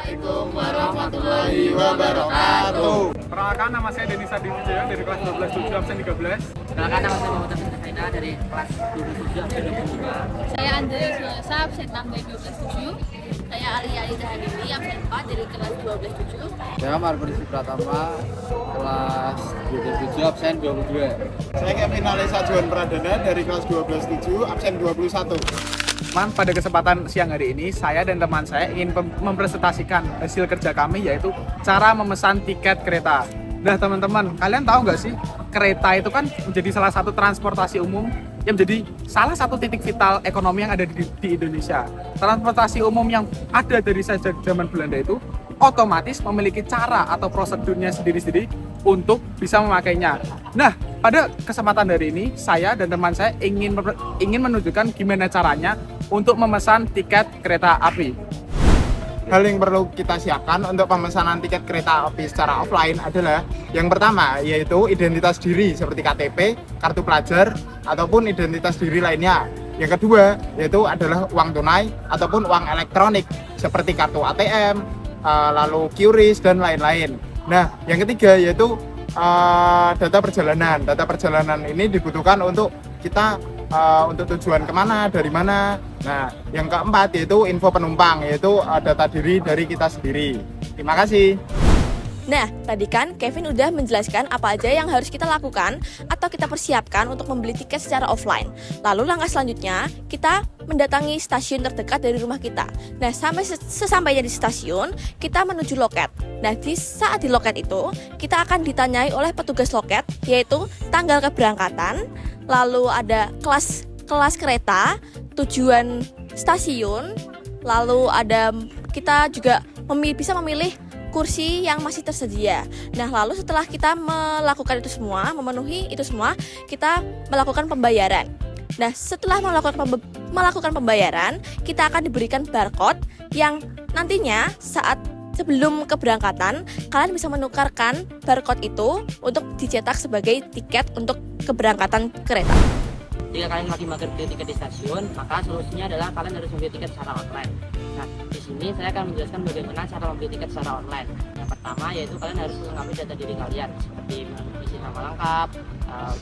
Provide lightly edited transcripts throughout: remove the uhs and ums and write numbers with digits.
Assalamualaikum warahmatullahi wabarakatuh. Perkenalkan, nama saya Denisa Diwijaya dari kelas 12-7 absen 13. Perkenalkan, nama saya Muhammad Absen Faida dari kelas 27 absen 22. Saya Andre Sulasa, absen 6 dari 12-7. Saya Alia Ida Hadini, absen 4 dari kelas 12-7. Saya Marberisi Pratama, kelas 27 absen 22. Saya Kevin Alisa Juan Pradana dari kelas 12-7 absen 21. Pada kesempatan siang hari ini, saya dan teman saya ingin mempresentasikan hasil kerja kami, yaitu cara memesan tiket kereta. Nah teman-teman, kalian tahu nggak sih, kereta itu kan menjadi salah satu transportasi umum yang menjadi salah satu titik vital ekonomi yang ada di Indonesia. Transportasi umum yang ada dari sejak zaman Belanda itu otomatis memiliki cara atau prosedurnya sendiri-sendiri untuk bisa memakainya. Nah, pada kesempatan hari ini, saya dan teman saya ingin menunjukkan gimana caranya untuk memesan tiket kereta api. Hal yang perlu kita siapkan untuk pemesanan tiket kereta api secara offline adalah yang pertama yaitu identitas diri seperti KTP, kartu pelajar, ataupun identitas diri lainnya. Yang kedua yaitu adalah uang tunai ataupun uang elektronik seperti kartu ATM, lalu QRIS dan lain-lain. Nah, yang ketiga yaitu data perjalanan. Data perjalanan ini dibutuhkan untuk kita untuk tujuan kemana, dari mana. Nah, yang keempat yaitu info penumpang, yaitu data diri dari kita sendiri. Terima kasih. Nah, tadi kan Kevin udah menjelaskan apa aja yang harus kita lakukan atau kita persiapkan untuk membeli tiket secara offline. Lalu langkah selanjutnya, kita mendatangi stasiun terdekat dari rumah kita. Nah, sesampainya di stasiun, kita menuju loket. Nah, saat di loket itu, kita akan ditanyai oleh petugas loket, yaitu tanggal keberangkatan, lalu ada kelas kereta, tujuan stasiun, lalu kita juga bisa memilih kursi yang masih tersedia. Nah, lalu setelah kita melakukan itu semua, memenuhi itu semua, kita melakukan pembayaran. Nah, setelah melakukan pembayaran, kita akan diberikan barcode yang nantinya sebelum keberangkatan, kalian bisa menukarkan barcode itu untuk dicetak sebagai tiket untuk keberangkatan kereta. Jika kalian lagi membeli tiket di stasiun, maka solusinya adalah kalian harus membeli tiket secara online. Nah, di sini saya akan menjelaskan bagaimana cara membeli tiket secara online. Yang pertama yaitu kalian harus melengkapi data diri kalian, seperti mengisi nama lengkap,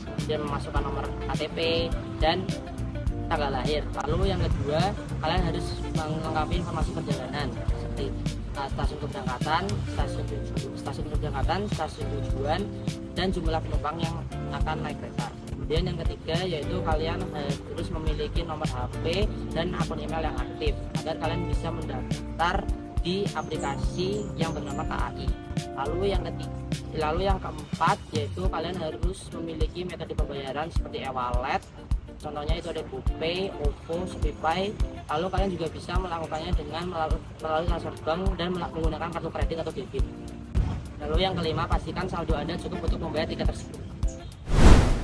kemudian memasukkan nomor KTP dan tanggal lahir. Lalu yang kedua, kalian harus melengkapi informasi perjalanan seperti stasiun keberangkatan, stasiun tujuan, dan jumlah penumpang yang akan naik kereta. Kemudian yang ketiga yaitu kalian harus memiliki nomor HP dan akun email yang aktif agar kalian bisa mendaftar di aplikasi yang bernama KAI. Lalu yang keempat yaitu kalian harus memiliki metode pembayaran seperti e-wallet. Contohnya itu ada GoPay, OVO, ShopeePay. Lalu kalian juga bisa melakukannya dengan melalui transfer bank dan menggunakan kartu kredit atau debit. Lalu yang kelima, pastikan saldo Anda cukup untuk membayar tiket tersebut.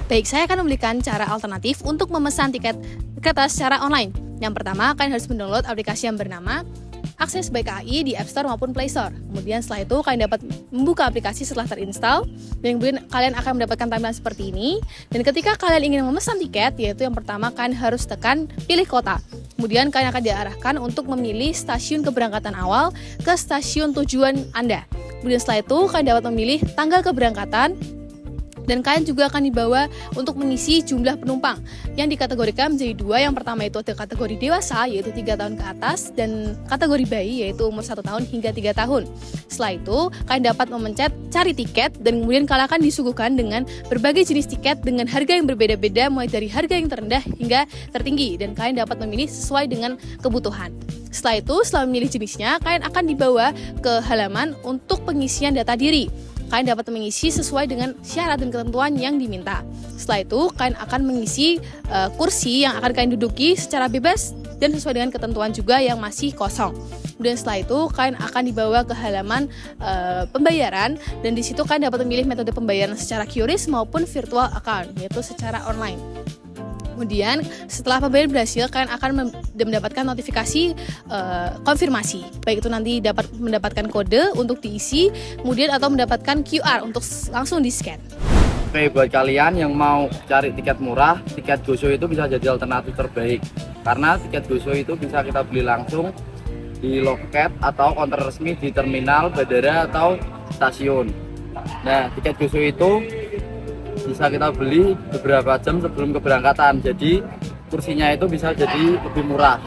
Baik, saya akan memberikan cara alternatif untuk memesan tiket kereta secara online. Yang pertama, kalian harus mendownload aplikasi yang bernama Akses by KAI di App Store maupun Play Store. Kemudian setelah itu kalian dapat membuka aplikasi setelah terinstall, dan kemudian kalian akan mendapatkan tampilan seperti ini. Dan ketika kalian ingin memesan tiket, yaitu yang pertama kalian harus tekan pilih kota. Kemudian kalian akan diarahkan untuk memilih stasiun keberangkatan awal ke stasiun tujuan Anda. Kemudian setelah itu kalian dapat memilih tanggal keberangkatan, dan kalian juga akan dibawa untuk mengisi jumlah penumpang yang dikategorikan menjadi dua. Yang pertama itu ada kategori dewasa, yaitu 3 tahun ke atas, dan kategori bayi, yaitu umur 1 tahun hingga 3 tahun. Setelah itu, kalian dapat memencet cari tiket, dan kemudian kalian akan disuguhkan dengan berbagai jenis tiket dengan harga yang berbeda-beda, mulai dari harga yang terendah hingga tertinggi, dan kalian dapat memilih sesuai dengan kebutuhan. Setelah itu, setelah memilih jenisnya, kalian akan dibawa ke halaman untuk pengisian data diri. Kalian dapat mengisi sesuai dengan syarat dan ketentuan yang diminta. Setelah itu, kalian akan mengisi kursi yang akan kalian duduki secara bebas dan sesuai dengan ketentuan juga yang masih kosong. Kemudian setelah itu, kalian akan dibawa ke halaman pembayaran, dan di situ kalian dapat memilih metode pembayaran secara QRIS maupun virtual account, yaitu secara online. Kemudian setelah pembayaran berhasil, kalian akan mendapatkan notifikasi konfirmasi, baik itu nanti dapat mendapatkan kode untuk diisi, kemudian atau mendapatkan QR untuk langsung di-scan. Oke, buat kalian yang mau cari tiket murah, tiket GoShow itu bisa jadi alternatif terbaik. Karena tiket GoShow itu bisa kita beli langsung di loket atau counter resmi di terminal, bandara atau stasiun. Nah, tiket GoShow itu bisa kita beli beberapa jam sebelum keberangkatan, jadi kursinya itu bisa jadi lebih murah.